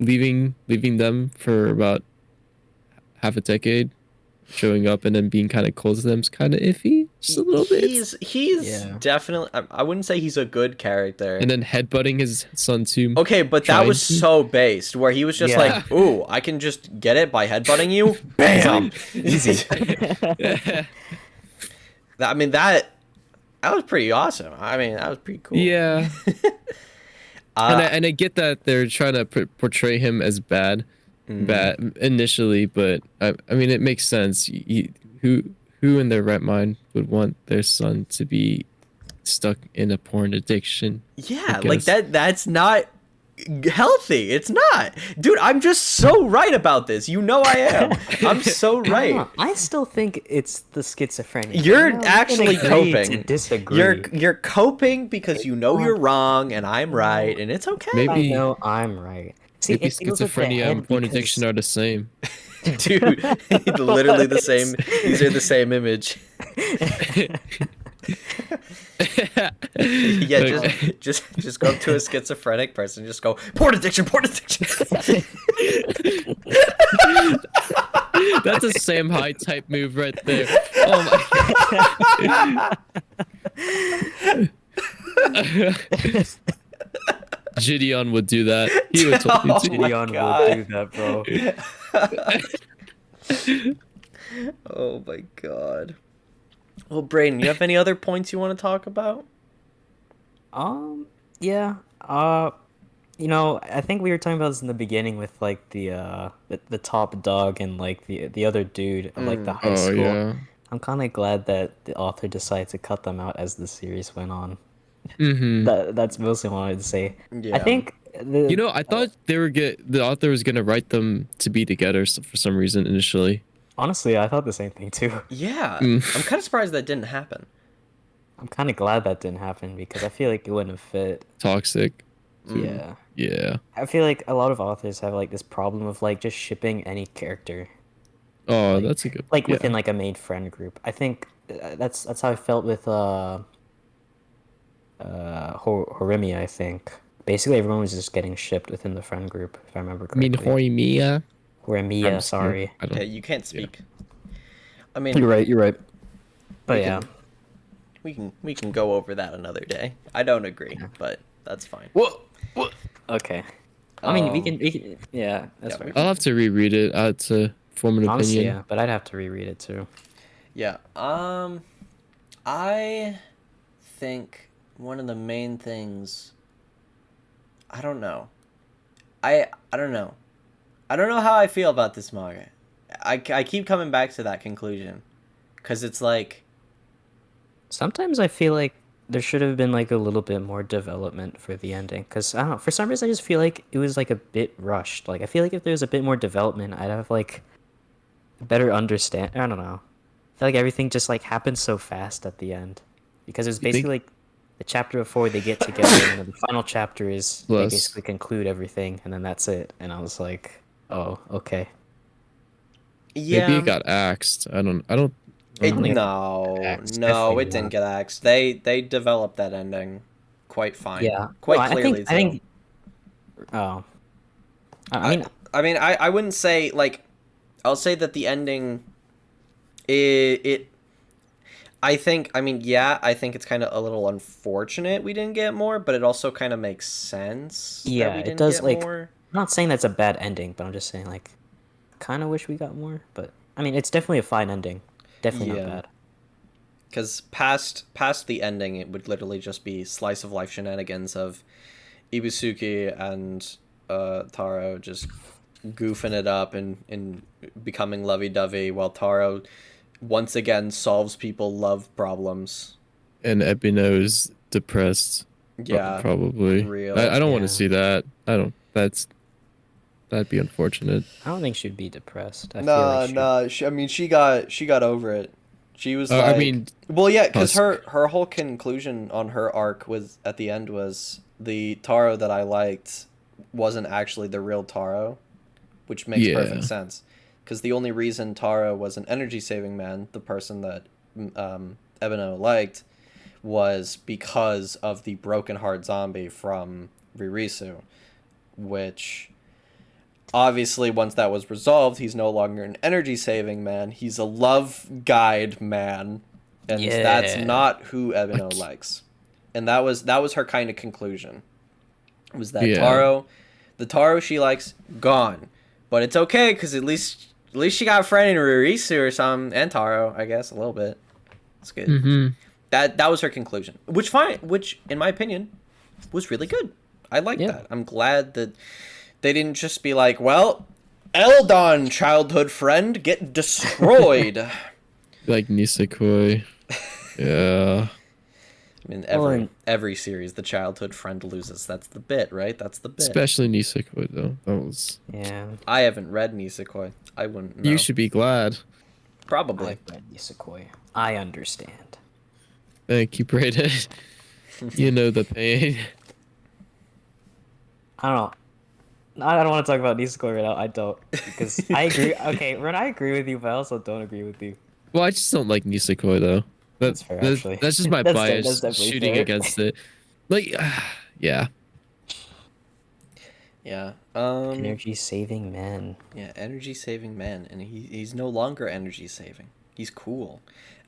leaving them for about half a decade, showing up and then being kind of cold to them is kind of iffy, just a little bit. He's Yeah. definitely. I wouldn't say he's a good character. And then headbutting his son too. Okay, but that trying was to- so based, where he was just Yeah. like, "Ooh, I can just get it by headbutting you." Bam. Easy. I mean that was pretty awesome. I mean that was pretty cool. Yeah, and I get that they're trying to portray him as bad initially, but I mean it makes sense. Who in their right mind would want their son to be stuck in a porn addiction? Yeah, I like guess. that's not healthy. It's not. Dude, I'm just so right about this. You know I am. I'm so right. I still think it's the schizophrenia. You're You know, we can actually agree coping. To disagree. You're coping because you know you're wrong and I'm right and it's okay. Maybe- I know I'm right. See, Maybe it feels like the schizophrenia and head porn because- addiction are the same. Dude, literally the same. These are the same image. Yeah, just go up to a schizophrenic person. Just go porn addiction, porn addiction. That's a Sam High type move right there. Oh my. Gideon would do that. He would totally do my Gideon God. will do that, bro. Oh my god. Well, Brayden, you have any other points you want to talk about? Yeah. You know, I think we were talking about this in the beginning with like the top dog and like the other dude of like the high Oh school. yeah. I'm kind of glad that the author decided to cut them out as the series went on. Mm-hmm. That's mostly what I wanted to say. Yeah. I think You know, I thought the author was gonna write them to be together for some reason initially. honestly, I thought the same thing too. Yeah, Mm. I'm kind of surprised that didn't happen. I'm kind of glad that didn't happen because I feel like it wouldn't have fit. Toxic. Yeah. Yeah. I feel like a lot of authors have like this problem of like just shipping any character Oh, that's a good. like yeah. within like a main friend group. I think that's how I felt with Horimiya, I think. Basically everyone was just getting shipped within the friend group if I remember I mean, correctly. Horimiya. Horimiya, sorry. I don't. Yeah, you can't speak. I mean, You're right. But We yeah. we can go over that another day. I don't agree, but that's fine. What? Okay. I mean, we Um, can yeah, that's yeah, fair. I'll have to reread it. To form an Honestly, opinion. yeah, but I'd have to reread it too. Yeah. I think one of the main things. I don't know. I don't know. I don't know how I feel about this manga. I keep coming back to that conclusion, because it's like. Sometimes I feel like there should have been like a little bit more development for the ending because I don't know, for some reason I just feel like it was like a bit rushed. Like I feel like if there was a bit more development I'd have like a better understand. I don't know. feel like everything just like happened so fast at the end, because it was You think- basically like the chapter before they get together, and then the final chapter is they Plus- basically conclude everything, and then that's it. And I was like, oh, okay. Yeah. Maybe it got axed. I don't know. No, Axed. no, Definitely it didn't not. get axed. They developed that ending quite fine. Yeah, Quite no, clearly I think. Oh, I mean, I wouldn't say like I'll say that the ending it I think I think it's kind of a little unfortunate we didn't get more, but it also kind of makes sense Yeah, that we it didn't does, get like- more. I'm not saying that's a bad ending, but I'm just saying like, kind of wish we got more. But I mean, it's definitely a fine ending. Definitely Yeah. not bad. Because past the ending, it would literally just be slice of life shenanigans of Ibusuki and Taro just goofing it up and becoming lovey-dovey, while Taro once again solves people love problems. And Ebino's depressed. Yeah, Probably. real. I don't want Yeah. to see that. I don't. That'd be unfortunate. I don't think she'd be depressed. I feel Nah, like she- nah. I mean, she got over it. She was I like, mean, well, yeah, because Husk. her whole conclusion on her arc was at the end was the Taro that I liked wasn't actually the real Taro, which makes Yeah. perfect sense. Because the only reason Taro was an energy saving man, the person that Ebino liked, was because of the broken heart zombie from Ririsu, which obviously once that was resolved, he's no longer an energy saving man, he's a love guide man, and that's Yeah. not who Ebino Like- likes. And that was her kind of conclusion, was that Yeah. the Taro she likes, gone. But it's okay, because at least she got a friend in Ririsu or something, and Taro, I guess, a little bit. It's good. Mm-hmm. That was her conclusion, which in my opinion was really good. I like Yeah. that. I'm glad that they didn't just be like, well, Eldon, childhood friend, get destroyed. Like Nisekoi. Yeah. I mean, Well, and- every series the childhood friend loses. That's the bit, right? That's the bit. Especially Nisekoi though. That was. Yeah, I haven't read Nisekoi. I wouldn't know. You should be glad. Probably. I've read Nisekoi. I understand. Thank you, Brayden. You know the pain. I don't know. I don't want to talk about Nisekoi right now. I don't, because I agree. Okay, Ren, I agree with you, but I also don't agree with you. Well, I just don't like Nisekoi though. That's fair, actually. That's just my That's bias definitely shooting fair. against it. Like, yeah. Yeah. Energy saving man. Yeah, energy saving man, and he's no longer energy saving. He's cool.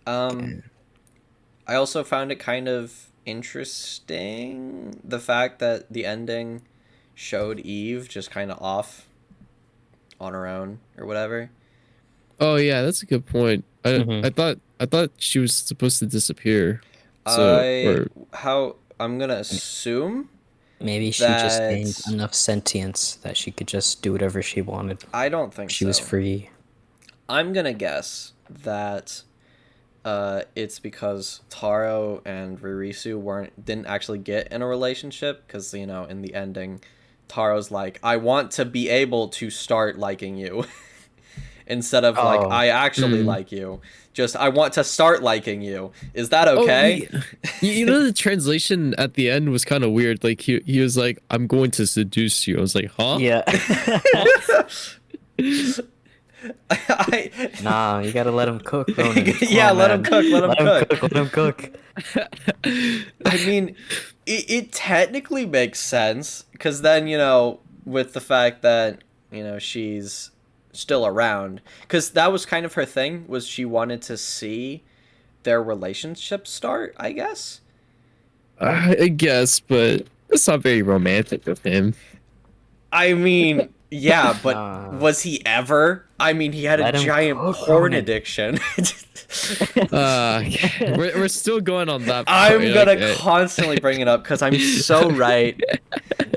I also found it kind of interesting the fact that the ending showed Eve just kind of off on her own or whatever. Oh yeah, that's a good point. Mhm. I thought she was supposed to disappear. So I'm gonna assume Maybe she just gained That's- enough sentience that she could just do whatever she wanted. I don't think She so. was free. I'm gonna guess that it's because Taro and Ririsu didn't actually get in a relationship, because in the ending, Taro's like, I want to be able to start liking you, instead of like, Oh. I actually like you. Just, I want to start liking you. Is that okay? Oh, you know, the translation at the end was kind of weird. Like he was like, "I'm going to seduce you." I was like, "Huh?" Yeah. I, Nah, you gotta let him cook, Ronan. Come Yeah, on, let him man. cook, let him cook. Let him cook. I mean, it technically makes sense, because then, with the fact that, she's still around, because that was kind of her thing, was she wanted to see their relationship start, I guess. I guess, but it's not very romantic of him. I mean, yeah, but was he ever? I mean, he had a Let him giant cook, porn Ronan. addiction. We're still going on that. I'm point, gonna okay. constantly bring it up because I'm so right.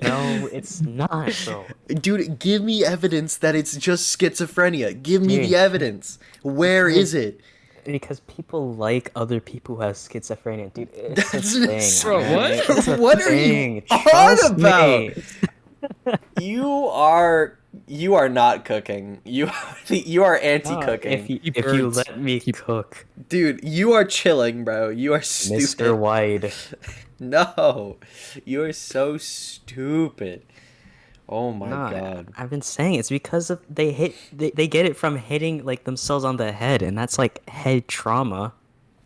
No, it's not, though. Dude, give me evidence that it's just schizophrenia. Give me Dude. the evidence. Where is it? Because people like other people who have schizophrenia, dude. It's That's a thing. insane. Bro, what? It's a What are you thing. on Trust about? me. You are You are not cooking. You are anti-cooking. If you He if you burns. let me cook, Dude, you are chilling, bro. You are stupid. Mr. White. No. You are so stupid. Oh my No, god. I've been saying it's because of they get it from hitting like themselves on the head, and that's like head trauma.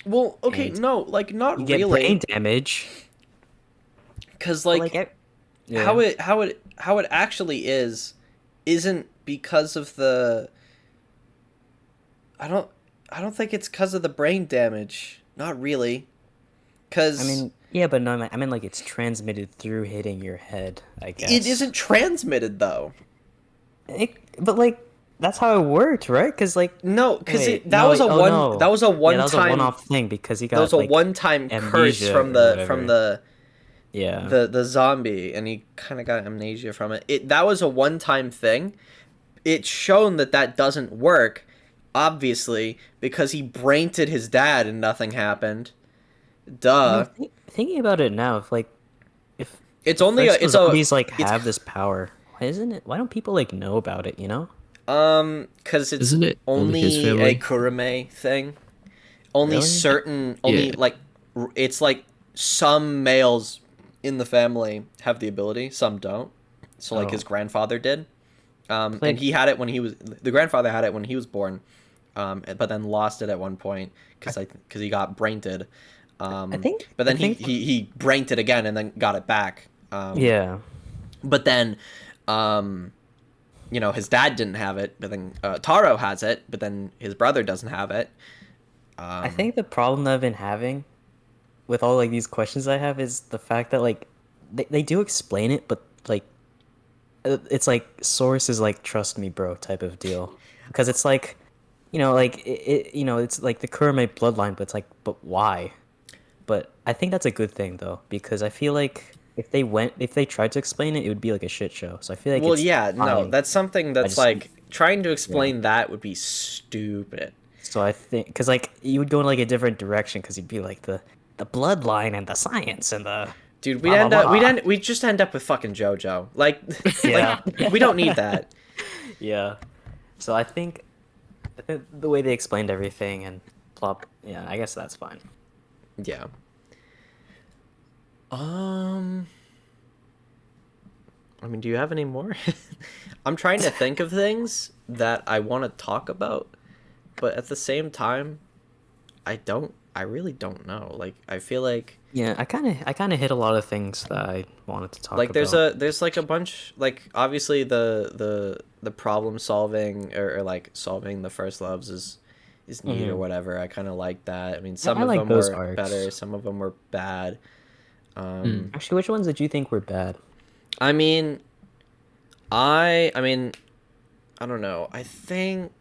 Well, okay, And no, like not You get brain really, damage. cuz But, like yeah. how it actually isn't because of the I don't I don't think it's cuz of the brain damage. Not really. Cuz I mean, yeah, but no, I mean like it's transmitted through hitting your head, I guess. it isn't transmitted though. But like that's how it worked, right? Because like No, cuz wait, that no, was a oh, one no. that was a Yeah, that was a one-time one-off thing because he that was got a like one-time curse amnesia from or the yeah. the zombie, and he kind of got amnesia from it. That was a one-time thing. It's shown that that doesn't work, obviously, because he brainted his dad and nothing happened. Duh. Thinking about it now, if It's only first the it's a zombies like it's have this power, why isn't it? Why don't people like know about it? You know? because it's Isn't it only his only a family? Kurame thing. Only Really? certain only Yeah. like it's like some males in the family have the ability, some don't. So like Oh. his grandfather did. Like- And he had it when he was the grandfather had it when he was born, but then lost it at one point because he got brained. But then I think he brained it again and then got it back. yeah. But then, his dad didn't have it, but then Taro has it, but then his brother doesn't have it. I think the problem that I've been having with all like these questions I have is the fact that like they do explain it, but like it's like sources like trust me, bro type of deal. Because it's like, like it's like the Kurame bloodline, but it's like, but why? But I think that's a good thing though, because I feel like if they tried to explain it, it would be like a shit show. So I feel like Well, it's yeah, no, fine. that's something that's just- like trying to explain that would be stupid. So I think because like you would go in like a different direction because you'd be like the bloodline and the science and the Dude, blah, blah, blah. we'd just end up with fucking JoJo. Like, Yeah. like we don't need that. Yeah. So I think the way they explained everything and plop, yeah, I guess that's fine. Yeah. I mean, do you have any more? I'm trying to think of things that I want to talk about, but at the same time, I really don't know. Like, I feel like Yeah, I kind of hit a lot of things that I wanted to talk like about. there's like a bunch, like obviously the problem solving or like solving the first loves is neat or whatever. I kind of like that. I mean, some I of like them those were arcs. better, some of them were bad. Actually, which ones did you think were bad? I mean, I mean, I don't know. I think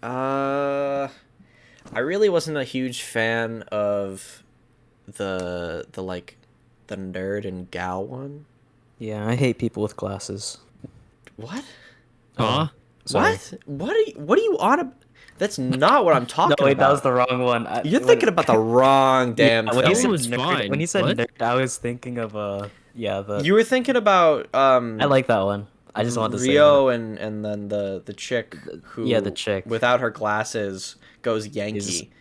I really wasn't a huge fan of the like the nerd and gal one. Yeah, I hate people with glasses. What? Huh? Sorry. What? What are you on? That's not what I'm talking No, wait, that about. was the wrong one. You're thinking about the wrong damn when he film. said was nerd, fine. when he said What? nerd, I was thinking of You were thinking about I like that one. I just wanted to say Rio that. and then the chick who yeah, the chick. without her glasses goes Yankee.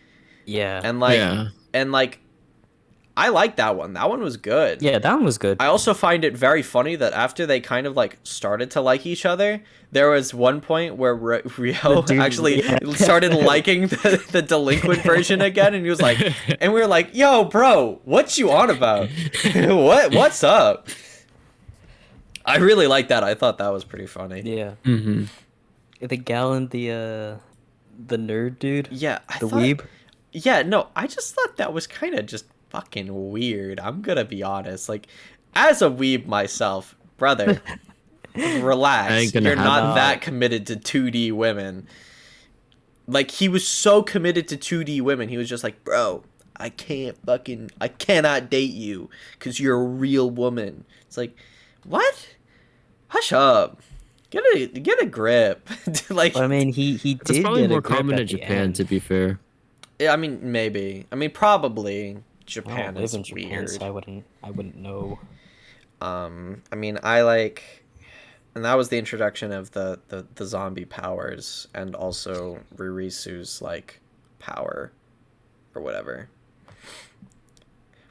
Yeah. And like Yeah. and like I like that one. That one was good. Yeah, that one was good. I also find it very funny that after they kind of like started to like each other, there was one point where Rio dude- actually yeah. started liking the delinquent version again, and he was like, and we were like, "Yo, bro, what you on about? What's up?" I really like that. I thought that was pretty funny. Yeah. Mm-hmm. The gal and the nerd dude. Yeah, I The thought, weeb. Yeah, no, I just thought that was kind of just fucking weird. I'm gonna be honest. Like, as a weeb myself, brother, I relax. ain't gonna You're have not it. that committed to 2D women. Like, he was so committed to 2D women. He was just like, bro, I cannot date you because you're a real woman. It's like, what? Hush up. Get a grip. Like, But I mean, he That's did probably get a more grip common at in the Japan, end. to be fair. I mean, maybe. I mean, probably. I Japan don't is live in Japan, weird. so I wouldn't know. I mean, I like. And that was the introduction of the zombie powers and also Ririsu's like power or whatever.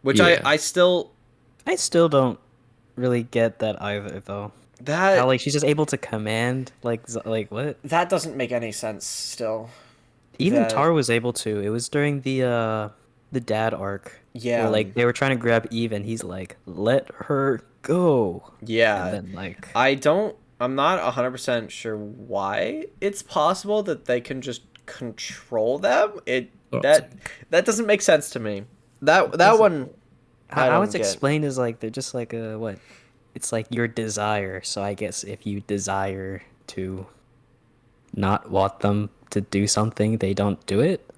Which Yeah. I still I still don't really get that either, though. How that like she's just able to command like what? that doesn't make any sense still. Even That Taro was able to. It was during the dad arc where yeah. like they were trying to grab Eve and he's like, "Let her go." And Yeah. then like I'm not 100% sure why it's possible that they can just control them. Oh, That doesn't make sense to me. That one I how don't it's get. explained is like they're just like what? It's like your desire. So I guess if you desire to not want them to do something, they don't do it.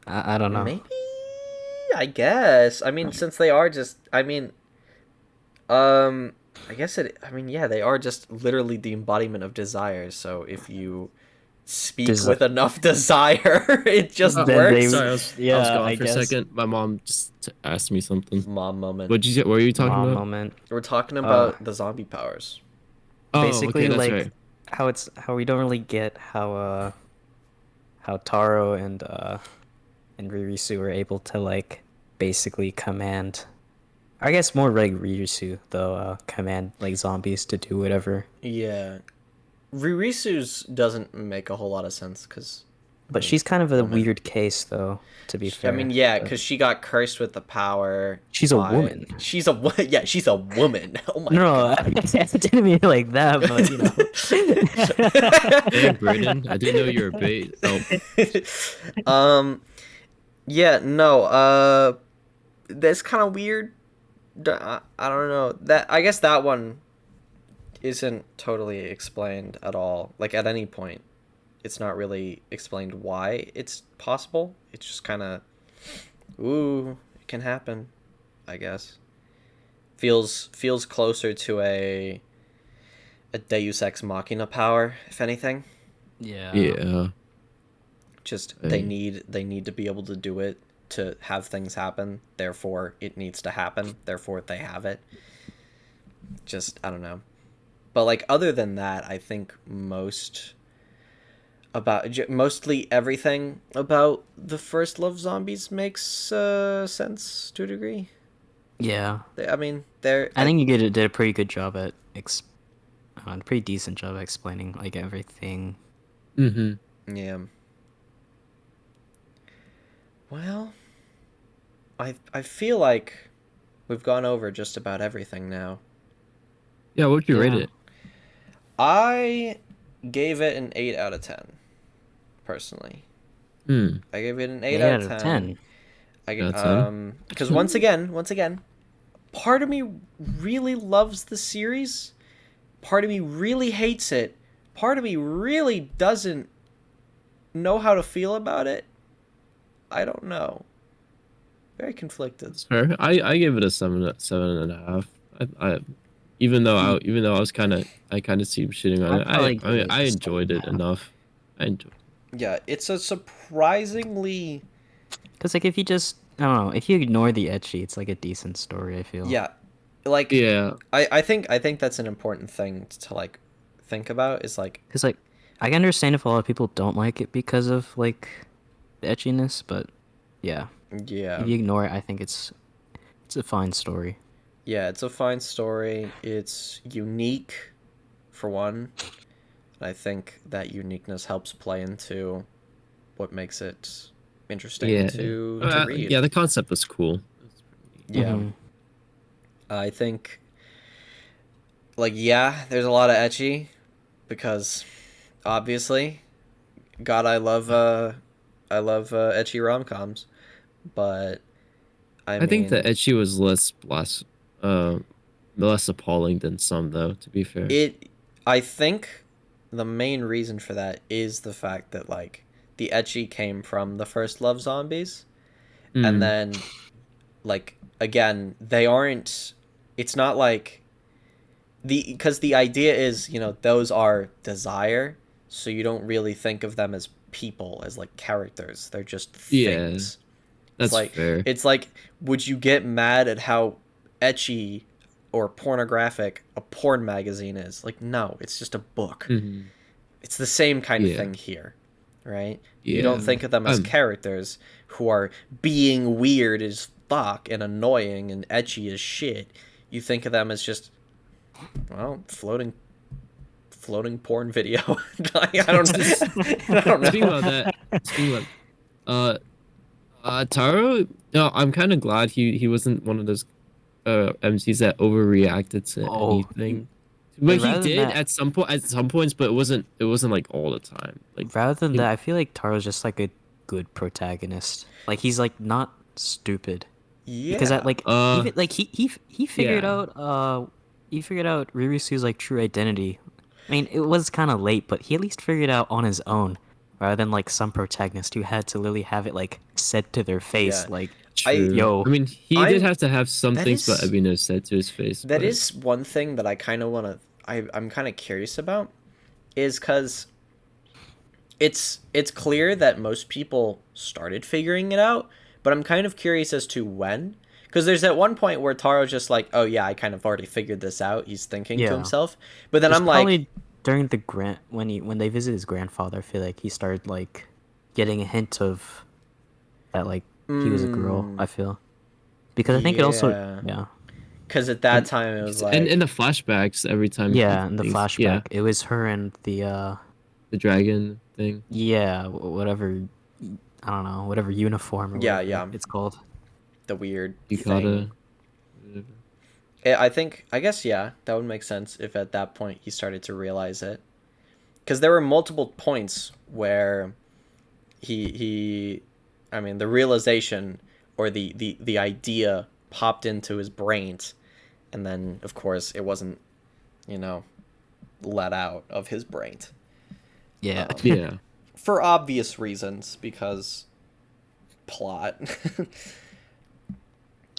I don't know. Maybe I guess. I mean, since they are just um I guess I mean, yeah, they are just literally the embodiment of desire. So if you speak Desi- with enough desire, it just Oh, Then works. they- sorry, I was yeah, gone I for a guess. second. My mom just asked me something. Mom moment. What were you talking Mom about? moment. We're talking Uh, about the zombie powers. Oh, Basically, okay, that's like right. how we don't really get how Taro and Ririsu are able to like basically command. I guess more like Ririsu though, command like zombies to do whatever. Yeah. Ririsu's doesn't make a whole lot of sense because But she's kind of a woman. weird case though, to be fair. I mean, yeah, But because she got cursed with the power. she's a woman. She's yeah, she's a woman. Oh my No, god. I didn't mean it like that, but you know. Hey, Brayden, I didn't know you were a bait. Oh, Yeah, no. That's kind of weird. I don't know. That I guess that one isn't totally explained at all. Like at any point, it's not really explained why it's possible. It's just kind of, ooh, it can happen. I guess feels closer to a Deus Ex Machina power, if anything. Yeah. yeah. Just Hey. they need to be able to do it to have things happen. Therefore, it needs to happen. Therefore, they have it. Just I don't know. But like other than that, I think mostly everything about the first Love Zombies makes sense to a degree. Yeah. I mean, they're I think you did a pretty good job at a pretty decent job at explaining like everything. Mm-hmm. yeah. Well, I feel like we've gone over just about everything now. Yeah, what would you rate Yeah. it? I gave it an 8 out of 10, personally. Hmm. I gave it an 8 8 out of 10. Out of 10? Because once again, part of me really loves the series. Part of me really hates it. Part of me really doesn't know how to feel about it. I don't know. Very conflicted. That's fair. I gave it a 7.5. Even though I was kind of seemed shitting on I it. probably I mean, gave it I a enjoyed it 7.5. enough. I enjoyed. Yeah, it's a surprisingly Because like if you just I don't know, if you ignore the ecchi, it's like a decent story. I feel. yeah, like Yeah. I think that's an important thing to like think about is like Because like I can understand if a lot of people don't like it because of like the etchiness, but yeah, yeah. if you ignore it, I think it's a fine story. Yeah, it's a fine story. It's unique, for one. And I think that uniqueness helps play into what makes it interesting Yeah. to read. Yeah, the concept was cool. Yeah. Mhm. I think, like, yeah, there's a lot of ecchi, because, obviously, God, I love ecchi rom-coms, but, I I think mean, the ecchi was less appalling than some, though. To be fair. I think the main reason for that is the fact that like the ecchi came from the first Love Zombies, and Mm. then like again they aren't. It's not like because the idea is those are desire, so you don't really think of them as people as like characters. They're just Yeah, things. that's like fair. it's like would you get mad at how ecchi or pornographic a porn magazine is. Like, no, it's just a book. Mhm. It's the same kind of Yeah. thing here, right? You don't Yeah. think of them as characters who are being weird as fuck and annoying and ecchi as shit. You think of them as just, well, floating porn video. I don't know. Speaking about that, Taro, no, I'm kind of glad he wasn't one of those MCs that overreacted to Oh, anything. But he rather than did that- at some points, but it wasn't like all the time. Like Rather than he- that, I feel like Taro's just like a good protagonist. Like he's like not stupid. Yeah. Because that like even like he figured yeah. out Ririsu's like true identity. I mean, it was kind of late, but he at least figured it out on his own, rather than like some protagonist who had to literally have it like said to their face, Yeah. like, True. yo. I mean, he I'm- did have to have some that things, but is- Ebino said to his face. That but- is one thing that I kind of want to. I'm kind of curious about, is because it's clear that most people started figuring it out, but I'm kind of curious as to when. Because there's at one point where Taro's just like, "Oh yeah, I kind of already figured this out." He's thinking to Yeah. himself, but then It's I'm like, probably during the when they visited his grandfather, I feel like he started like getting a hint of that like he was a girl. I feel because I think it also Yeah. because at that time it was like, and in the flashbacks every time. yeah in the things- flashback yeah, it was her and the the dragon thing. whatever I don't know whatever uniform or Yeah, whatever yeah. it's called. the weird Yukata. thing. I guess yeah, that would make sense if at that point he started to realize it, because there were multiple points where I mean, the realization or the idea popped into his brains, and then of course it wasn't, let out of his brain Yeah. Yeah. for obvious reasons, because plot.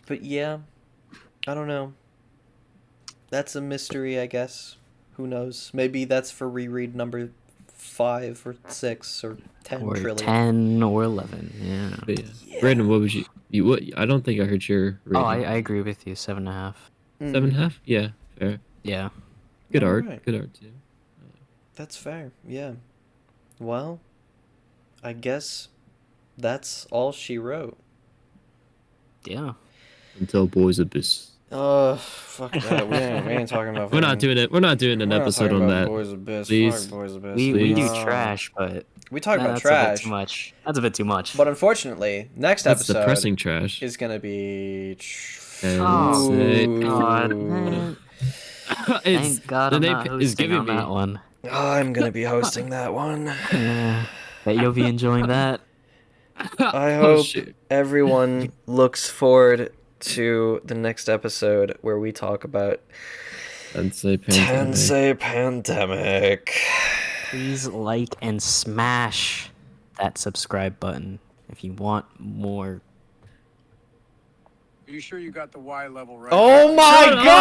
But yeah, I don't know. That's a mystery, I guess. Who knows? Maybe that's for reread number 5 or 6 or 10 or trillion. 10 or 11. Yeah. But yeah. Brandon, what would you what? I don't think I heard your rating. Oh, I agree with you. 7.5. 7.5? Yeah, fair. Yeah. Good art. Alright. Good art too. That's fair. Yeah. Well, I guess that's all she wrote. Yeah. Until Boys Abyss. Fuck that. We ain't talking about. We're not doing it. We're not doing an episode on that. Boys Abyss. Please. Fuck Boys Abyss. We do Please. trash, but We talk about that's a bit trash, too much. That's a bit too much. but unfortunately, next That's episode depressing trash. is gonna be. Oh, Ooh. God. Man. It's, Thank God the I'm name not is hosting giving on me. that one. I'm gonna be hosting that one. Yeah. Bet you'll be enjoying that. I Oh, hope shit. everyone looks forward to the next episode where we talk about Tensei Pandemic. Please like and smash that subscribe button if you want more. Are you sure you got the Y level right? Oh my god!